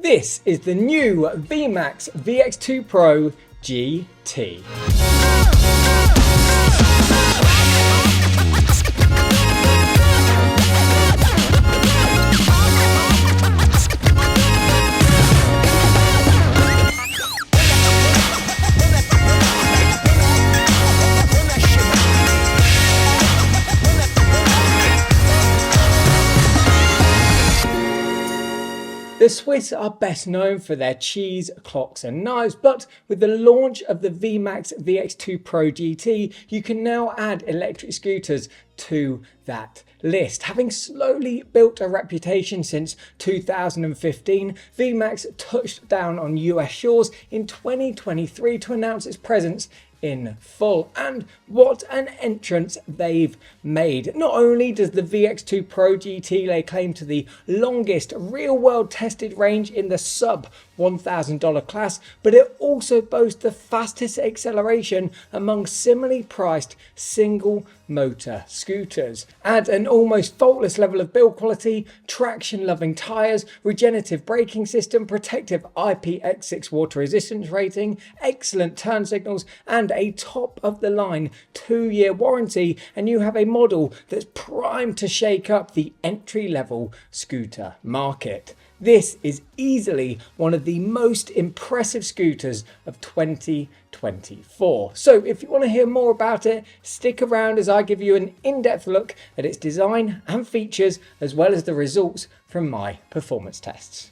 This is the new VMAX VX2 Pro GT. The Swiss are best known for their cheese, clocks and knives, but with the launch of the VMAX VX2 Pro GT, you can now add electric scooters to that list. Having slowly built a reputation since 2015, VMAX touched down on US shores in 2023 to announce its presence in full, and what an entrance they've made. Not only does the VX2 Pro GT lay claim to the longest real-world tested range in the sub $1,000 class, but it also boasts the fastest acceleration among similarly priced single motor scooters. Add an almost faultless level of build quality, traction loving tyres, regenerative braking system, protective IPX6 water resistance rating, excellent turn signals and a top of the line 2-year warranty, and you have a model that's primed to shake up the entry level scooter market. This is easily one of the most impressive scooters of 2024. So if you want to hear more about it, stick around as I give you an in-depth look at its design and features, as well as the results from my performance tests.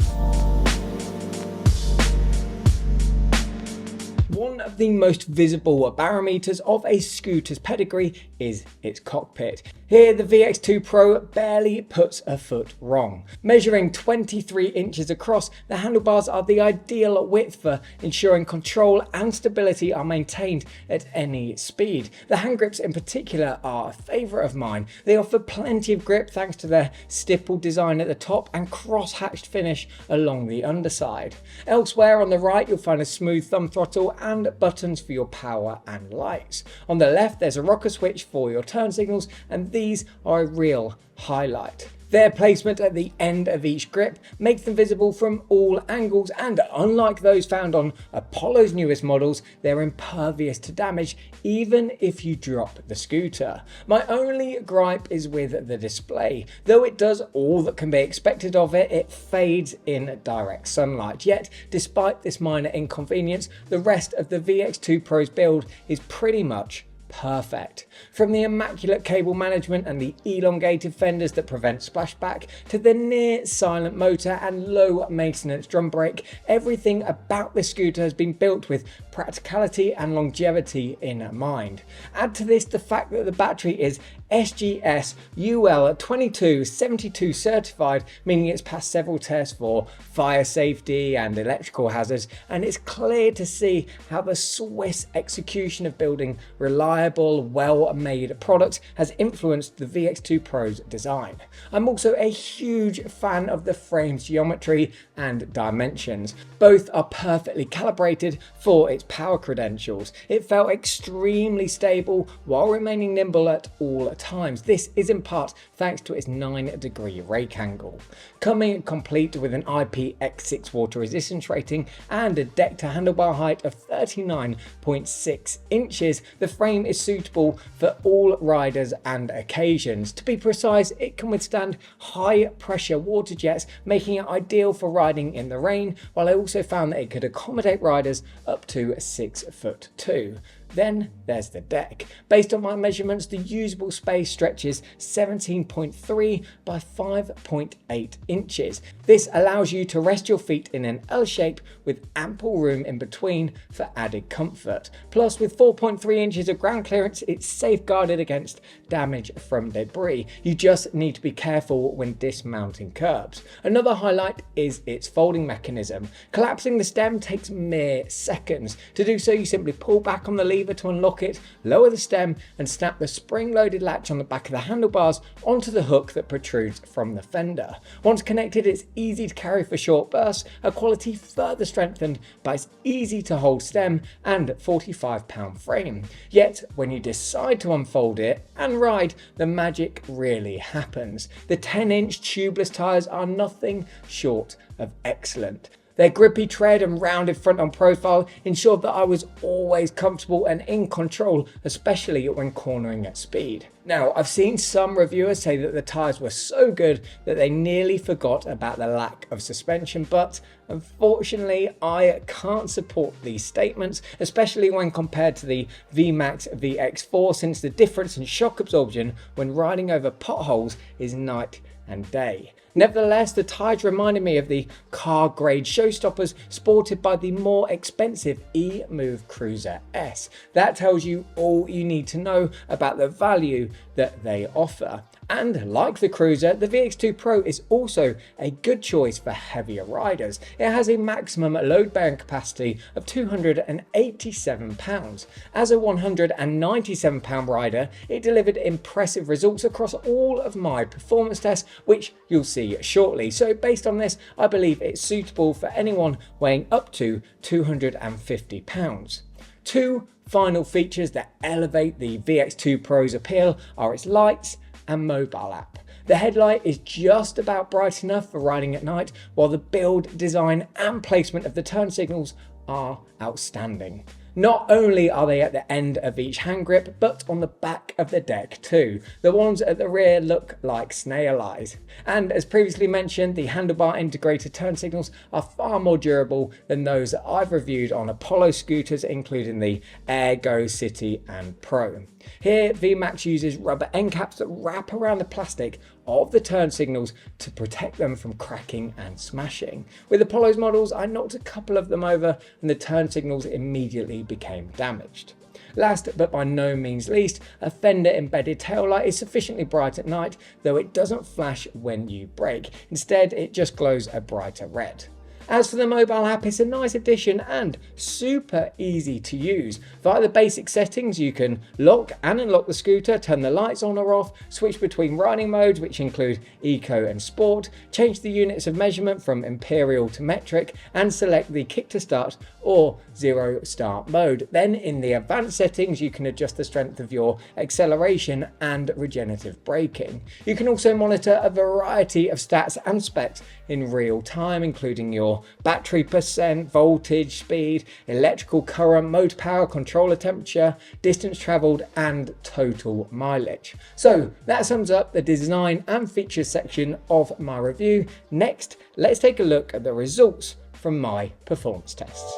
One of the most visible barometers of a scooter's pedigree is its cockpit. Here the VX2 Pro barely puts a foot wrong. Measuring 23 inches across, the handlebars are the ideal width for ensuring control and stability are maintained at any speed. The hand grips in particular are a favourite of mine. They offer plenty of grip thanks to their stippled design at the top and cross-hatched finish along the underside. Elsewhere on the right you'll find a smooth thumb throttle and buttons for your power and lights. On the left there's a rocker switch for your turn signals, and these are a real highlight. Their placement at the end of each grip makes them visible from all angles, and unlike those found on Apollo's newest models, they're impervious to damage even if you drop the scooter. My only gripe is with the display. Though it does all that can be expected of it, it fades in direct sunlight. Yet, despite this minor inconvenience, the rest of the VX2 Pro's build is pretty much perfect. From the immaculate cable management and the elongated fenders that prevent splashback, to the near silent motor and low maintenance drum brake, everything about this scooter has been built with practicality and longevity in mind. Add to this the fact that the battery is SGS UL 2272 certified, meaning it's passed several tests for fire safety and electrical hazards, and it's clear to see how the Swiss execution of building reliable, well-made products has influenced the VX2 Pro's design. I'm also a huge fan of the frame's geometry and dimensions. Both are perfectly calibrated for its power credentials. It felt extremely stable while remaining nimble at all times. This is in part thanks to its 9-degree rake angle. Coming complete with an IPX6 water resistance rating and a deck to handlebar height of 39.6 inches, the frame is suitable for all riders and occasions. To be precise, it can withstand high pressure water jets, making it ideal for riding in the rain, while I also found that it could accommodate riders up to 6'2". Then there's the deck. Based on my measurements, the usable space stretches 17.3 by 5.8 inches. This allows you to rest your feet in an L shape with ample room in between for added comfort. Plus, with 4.3 inches of ground clearance, it's safeguarded against damage from debris. You just need to be careful when dismounting curbs. Another highlight is its folding mechanism. Collapsing the stem takes mere seconds. To do so, you simply pull back on the lever to unlock it, lower the stem and snap the spring-loaded latch on the back of the handlebars onto the hook that protrudes from the fender. Once connected, it's easy to carry for short bursts, a quality further strengthened by its easy to hold stem and 45-pound frame. Yet when you decide to unfold it and ride, the magic really happens. The 10-inch tubeless tyres are nothing short of excellent. Their grippy tread and rounded front-on profile ensured that I was always comfortable and in control, especially when cornering at speed. Now, I've seen some reviewers say that the tyres were so good that they nearly forgot about the lack of suspension, but unfortunately I can't support these statements, especially when compared to the VMAX VX4, since the difference in shock absorption when riding over potholes is night and day. Nevertheless, the tyres reminded me of the car-grade showstoppers sported by the more expensive E-Move Cruiser S. That tells you all you need to know about the value that they offer. And like the Cruiser, the VX2 Pro is also a good choice for heavier riders. It has a maximum load-bearing capacity of 287 pounds. As a 197 pound rider, it delivered impressive results across all of my performance tests, which you'll see shortly. So based on this, I believe it's suitable for anyone weighing up to 250 pounds. Two final features that elevate the VX2 Pro's appeal are its lights and mobile app. The headlight is just about bright enough for riding at night, while the build, design and placement of the turn signals are outstanding. Not only are they at the end of each hand grip, but on the back of the deck too. The ones at the rear look like snail eyes. And as previously mentioned, the handlebar integrated turn signals are far more durable than those that I've reviewed on Apollo scooters, including the Air, Go, City and Pro. Here, VMAX uses rubber end caps that wrap around the plastic of the turn signals to protect them from cracking and smashing. With Apollo's models, I knocked a couple of them over and the turn signals immediately became damaged. Last but by no means least, a fender embedded taillight is sufficiently bright at night, though it doesn't flash when you brake. Instead, it just glows a brighter red. As for the mobile app, it's a nice addition and super easy to use. Via the basic settings, you can lock and unlock the scooter, turn the lights on or off, switch between riding modes, which include Eco and Sport, change the units of measurement from imperial to metric, and select the kick to start or zero start mode. Then in the advanced settings, you can adjust the strength of your acceleration and regenerative braking. You can also monitor a variety of stats and specs in real time, including your battery percent, voltage, speed, electrical current, motor power, controller temperature, distance traveled and total mileage. So that sums up the design and features section of my review. Next, let's take a look at the results from my performance tests.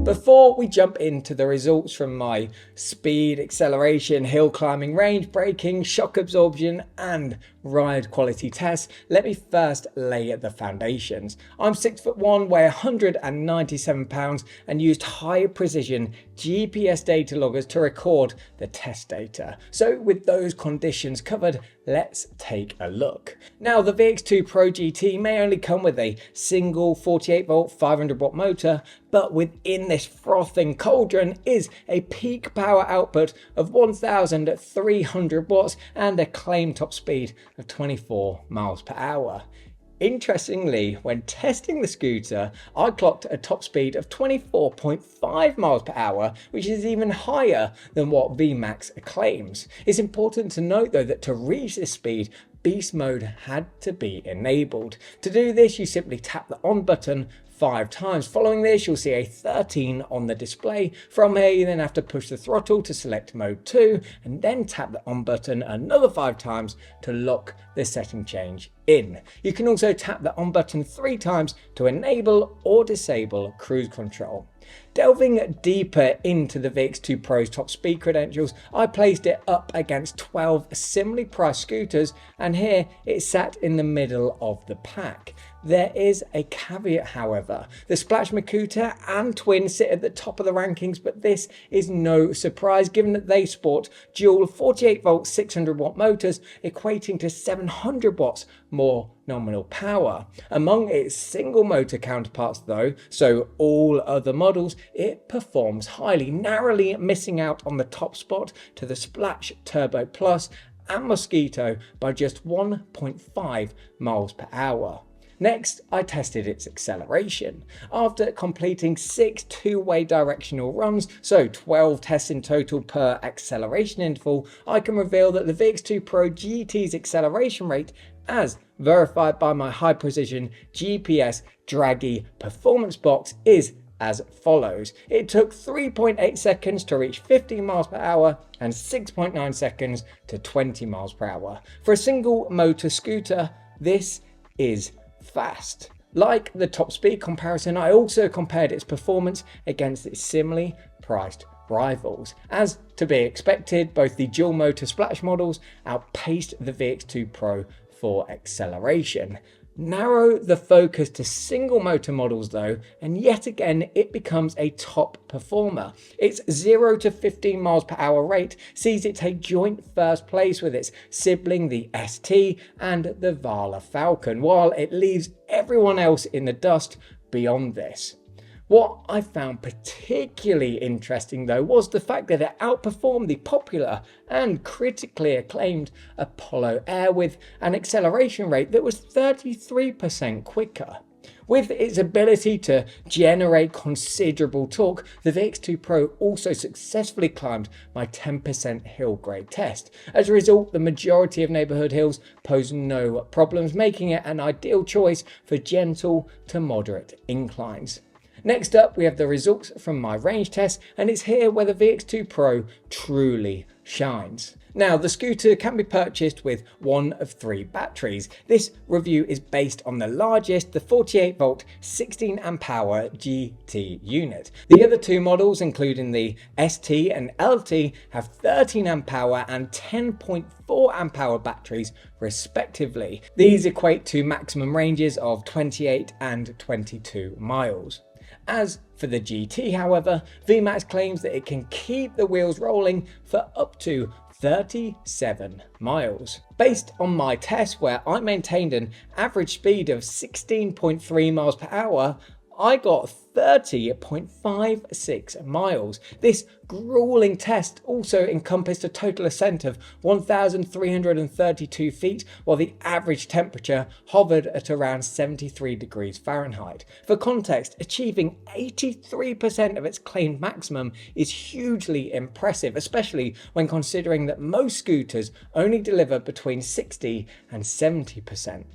Before we jump into the results from my speed, acceleration, hill climbing, range, braking, shock absorption and ride quality tests, let me first lay the foundations. I'm 6'1", weigh 197 pounds and used high precision GPS data loggers to record the test data. So with those conditions covered, let's take a look. Now the VX2 Pro GT may only come with a single 48 volt 500 watt motor, but within this frothing cauldron is a peak power output of 1,300 watts and a claim top speed of 24 miles per hour. Interestingly, when testing the scooter, I clocked a top speed of 24.5 miles per hour, which is even higher than what VMAX claims. It's important to note though that to reach this speed, Beast Mode had to be enabled. To do this, you simply tap the on button 5 times. Following this, you'll see a 13 on the display. From here, you then have to push the throttle to select mode 2 and then tap the on button another 5 times to lock the setting change in. You can also tap the on button 3 times to enable or disable cruise control. Delving deeper into the VX2 Pro's top speed credentials, I placed it up against 12 similarly priced scooters, and here it sat in the middle of the pack. There is a caveat however. The SPLACH Mukuta and Twin sit at the top of the rankings, but this is no surprise given that they sport dual 48 volt 600 watt motors equating to 700 watts more nominal power. Among its single motor counterparts though, so all other models, it performs highly, narrowly missing out on the top spot to the SPLACH Turbo Plus and Mosquito by just 1.5 miles per hour. Next, I tested its acceleration. After completing 6 two-way directional runs, so 12 tests in total per acceleration interval, I can reveal that the VX2 Pro GT's acceleration rate as verified by my high precision GPS draggy performance box is as follows. It took 3.8 seconds to reach 15 miles per hour and 6.9 seconds to 20 miles per hour. For a single motor scooter, this is fast. Like the top speed comparison, I also compared its performance against its similarly priced rivals. As to be expected, both the dual motor SPLACH models outpaced the VX2 Pro for acceleration. Narrow the focus to single motor models though, and yet again it becomes a top performer. Its 0 to 15 miles per hour rate sees it take joint first place with its sibling the ST and the Vala Falcon, while it leaves everyone else in the dust beyond this. What I found particularly interesting though was the fact that it outperformed the popular and critically acclaimed Apollo Air with an acceleration rate that was 33% quicker. With its ability to generate considerable torque, the VX2 Pro also successfully climbed my 10% hill grade test. As a result, the majority of neighborhood hills pose no problems, making it an ideal choice for gentle to moderate inclines. Next up, we have the results from my range test, and it's here where the VX2 Pro truly shines. Now, the scooter can be purchased with one of 3 batteries. This review is based on the largest, the 48 volt 16 amp hour GT unit. The other 2 models, including the ST and LT, have 13 amp hour and 10.4 amp hour batteries respectively. These equate to maximum ranges of 28 and 22 miles. As for the GT, however, VMAX claims that it can keep the wheels rolling for up to 37 miles. Based on my test, where I maintained an average speed of 16.3 miles per hour, I got 30.56 miles. This grueling test also encompassed a total ascent of 1,332 feet, while the average temperature hovered at around 73 degrees Fahrenheit. For context, achieving 83% of its claimed maximum is hugely impressive, especially when considering that most scooters only deliver between 60 and 70%.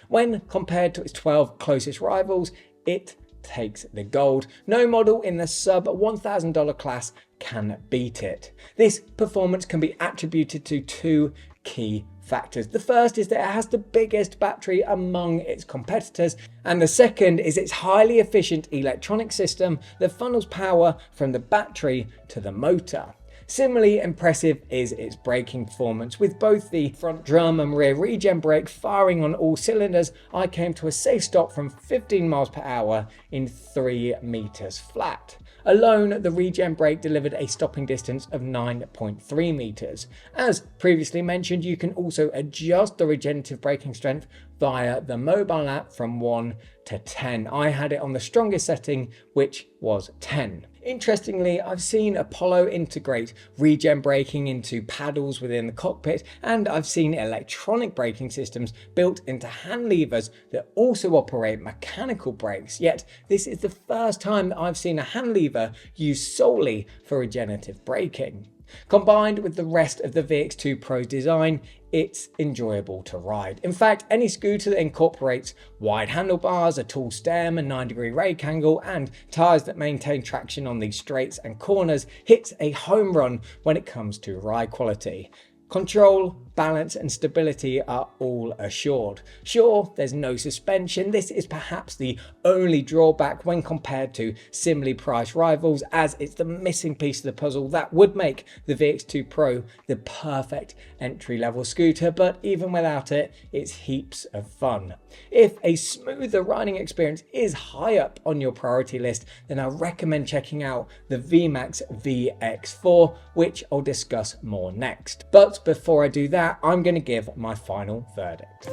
When compared to its 12 closest rivals, it takes the gold. No model in the sub $1,000 class can beat it. This performance can be attributed to 2 key factors. The first is that it has the biggest battery among its competitors, and the second is its highly efficient electronic system that funnels power from the battery to the motor. Similarly impressive is its braking performance. With both the front drum and rear regen brake firing on all cylinders, I came to a safe stop from 15 miles per hour in 3 meters flat. Alone, the regen brake delivered a stopping distance of 9.3 meters. As previously mentioned, you can also adjust the regenerative braking strength via the mobile app from 1 to 10. I had it on the strongest setting, which was 10. Interestingly, I've seen Apollo integrate regen braking into paddles within the cockpit, and I've seen electronic braking systems built into hand levers that also operate mechanical brakes. Yet this is the first time that I've seen a hand lever used solely for regenerative braking. Combined with the rest of the VX2 Pro's design, it's enjoyable to ride. In fact, any scooter that incorporates wide handlebars, a tall stem, a 9-degree rake angle, and tyres that maintain traction on the straights and corners hits a home run when it comes to ride quality. Control, balance and stability are all assured. Sure, there's no suspension. This is perhaps the only drawback when compared to similarly priced rivals, as it's the missing piece of the puzzle that would make the VX2 Pro the perfect entry-level scooter, but even without it, it's heaps of fun. If a smoother riding experience is high up on your priority list, then I recommend checking out the VMAX VX4, which I'll discuss more next. But before I do that, I'm going to give my final verdict.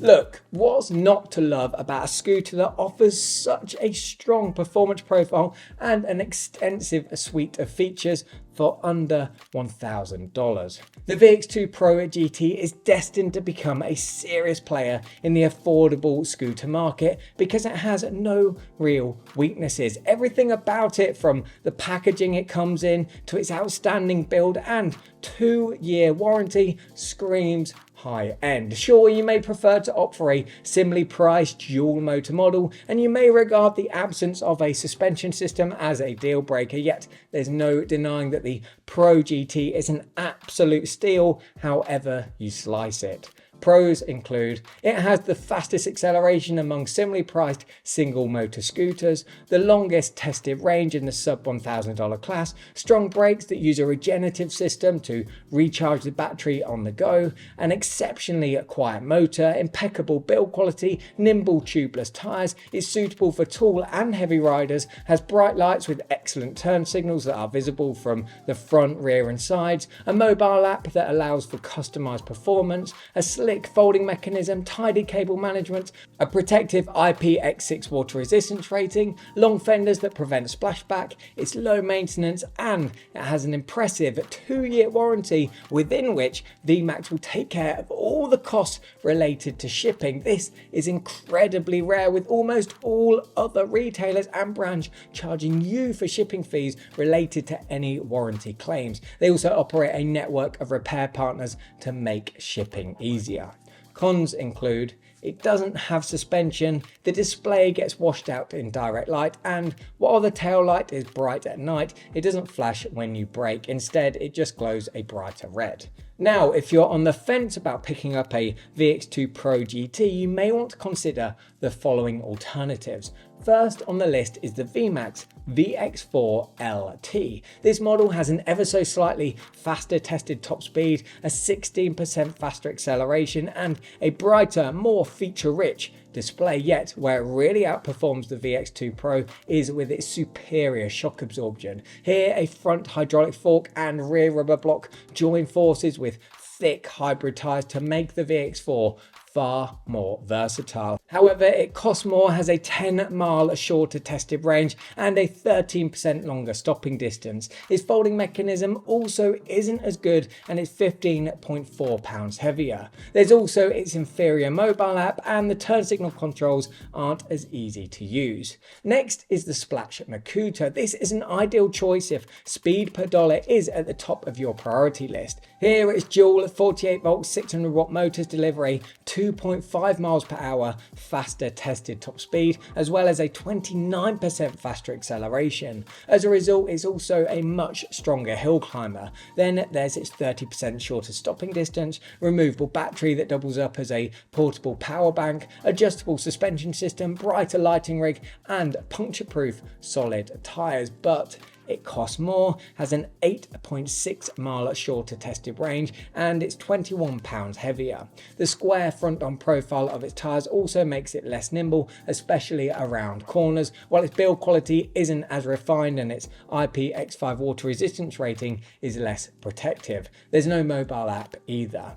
Look, what's not to love about a scooter that offers such a strong performance profile and an extensive suite of features for under $1,000. The VX2 Pro GT is destined to become a serious player in the affordable scooter market because it has no real weaknesses. Everything about it, from the packaging it comes in to its outstanding build and 2-year warranty, screams high end. Sure, you may prefer to opt for a similarly priced dual motor model, and you may regard the absence of a suspension system as a deal breaker, yet there's no denying that the Pro GT is an absolute steal however you slice it. Pros include: it has the fastest acceleration among similarly priced single motor scooters, the longest tested range in the sub $1,000 class, strong brakes that use a regenerative system to recharge the battery on the go, an exceptionally quiet motor, impeccable build quality, nimble tubeless tyres, is suitable for tall and heavy riders, has bright lights with excellent turn signals that are visible from the front, rear and sides, a mobile app that allows for customized performance, a slick folding mechanism, tidy cable management, a protective IPX6 water resistance rating, long fenders that prevent splashback, it's low maintenance, and it has an impressive 2-year warranty within which VMAX will take care of all the costs related to shipping. This is incredibly rare, with almost all other retailers and brands charging you for shipping fees related to any warranty claims. They also operate a network of repair partners to make shipping easier. Cons include: it doesn't have suspension, the display gets washed out in direct light, and while the tail light is bright at night, it doesn't flash when you brake. Instead, it just glows a brighter red. Now, if you're on the fence about picking up a VX2 Pro GT, you may want to consider the following alternatives. First on the list is the VMAX VX4 LT. This model has an ever so slightly faster tested top speed, a 16% faster acceleration, and a brighter, more feature-rich display. Yet where it really outperforms the VX2 Pro is with its superior shock absorption. Here, a front hydraulic fork and rear rubber block join forces with thick hybrid tyres to make the VX4 far more versatile. However, it costs more, has a 10-mile shorter tested range, and a 13% longer stopping distance. Its folding mechanism also isn't as good, and it's 15.4 pounds heavier. There's also its inferior mobile app, and the turn signal controls aren't as easy to use. Next is the SPLACH Mukuta. This is an ideal choice if speed per dollar is at the top of your priority list. Here, its dual 48 volt 600 watt motors deliver a 2.5 miles per hour faster tested top speed, as well as a 29% faster acceleration. As a result, it's also a much stronger hill climber. Then there's its 30% shorter stopping distance, removable battery that doubles up as a portable power bank, adjustable suspension system, brighter lighting rig, and puncture-proof solid tyres. But it costs more, has an 8.6 mile shorter tested range, and it's 21 pounds heavier. The square front-on profile of its tyres also makes it less nimble, especially around corners, while its build quality isn't as refined and its IPX5 water resistance rating is less protective. There's no mobile app either.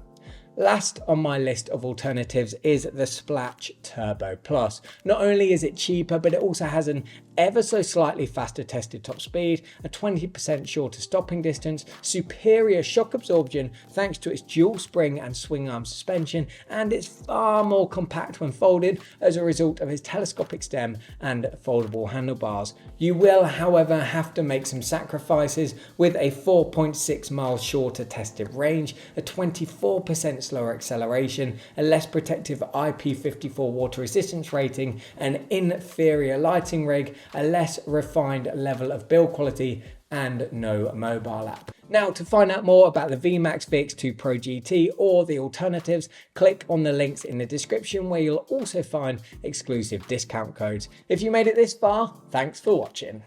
Last on my list of alternatives is the SPLACH Turbo Plus. Not only is it cheaper, but it also has an ever so slightly faster tested top speed, a 20% shorter stopping distance, superior shock absorption thanks to its dual spring and swing arm suspension, and it's far more compact when folded as a result of its telescopic stem and foldable handlebars. You will, however, have to make some sacrifices with a 4.6 miles shorter tested range, a 24% slower acceleration, a less protective IP54 water resistance rating, an inferior lighting rig, a less refined level of build quality, and no mobile app. Now, to find out more about the VMAX VX2 Pro GT or the alternatives, click on the links in the description where you'll also find exclusive discount codes. If you made it this far, thanks for watching.